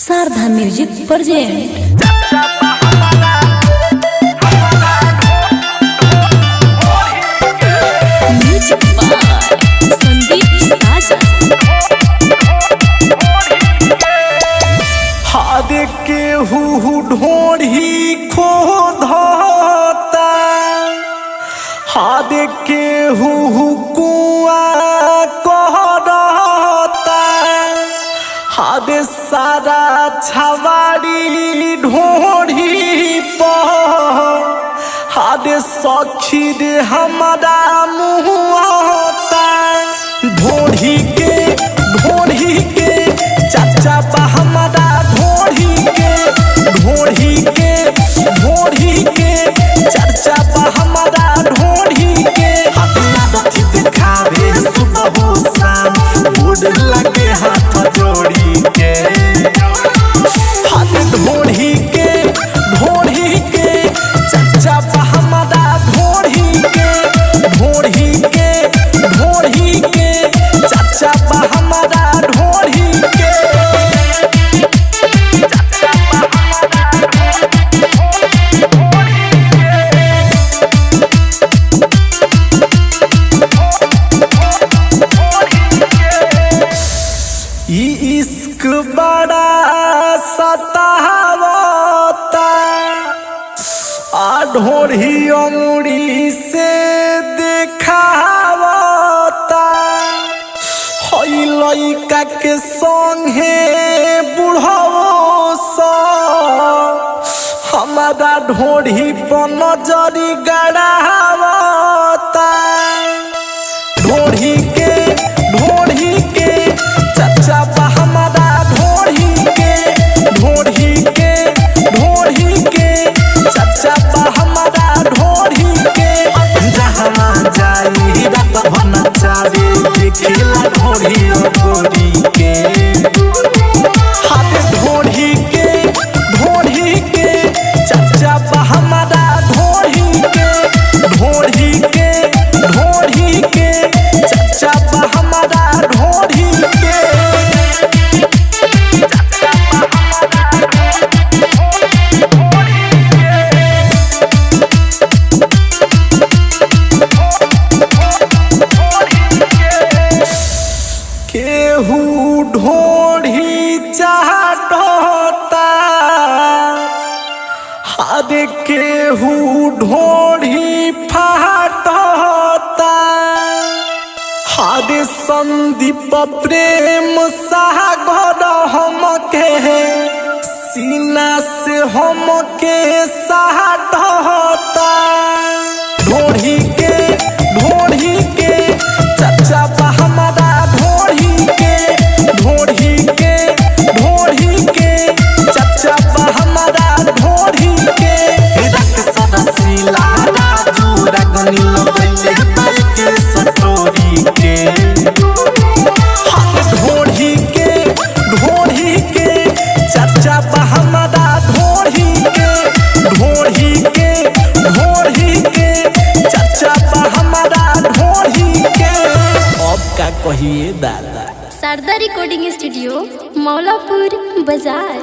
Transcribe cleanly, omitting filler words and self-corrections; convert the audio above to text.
Sharda music present. Music by Sandeep Sajan. हाद के हु ढोढ़ी खो धोता, हाद के हु कुआ कहता, हाद सारा छवाड़ी ढोढ़ी पर, हाद सखी रे हमारा मुँहता। ढोढ़ी के चाचा बा हमारा ढोढ़ी के चाचा बा हमारा ढोढ़ी के। हाथी दिखावे सुबह शाम बूढ़ लगे हाथ जोड़ी के। हाथ ढोढ़ी के चाचा बा हमारा ढोढ़ी के चाचा बा हमारा ढोढ़ी के। इश्क बड़ा सतावता, आ ढोढ़ी अंगुरी से दिखावता। हई लइका के संगे बुढ़ाओ सा हमारा ढोढ़ी पर नजरी गड़ावता। ढोढ़ी के चाचा बा हमारा ढोढ़ी के चाचा बा हमारा ढोढ़ी के। जहाँ जाई रात भना चारे देखिला ढोढ़ी गोरी के। हाथ ढोढ़ी के चाचा बा हमारा ढोढ़ी के चाचा बा हमारा ढोढ़ी के। केहू ढोढ़ी चाटता, हाद केहू ढोढ़ी फाटता। हाद संदीप प्रेम सागर हमके सीना से हमके साटता। ढोढ़ी के चाचा बा हमारा ढोढ़ी के चाचा बा हमारा ढोढ़ी के। रख सदसीला राजू रगनी लगैले के सटोरी के। हाथ ढोढ़ी के चाचा बा हमारा ढोढ़ी के चाचा बा हमारा ढोढ़ी के। अब का कहिए दादा। शारदा रिकॉर्डिंग स्टूडियो मौलापुर बाजार।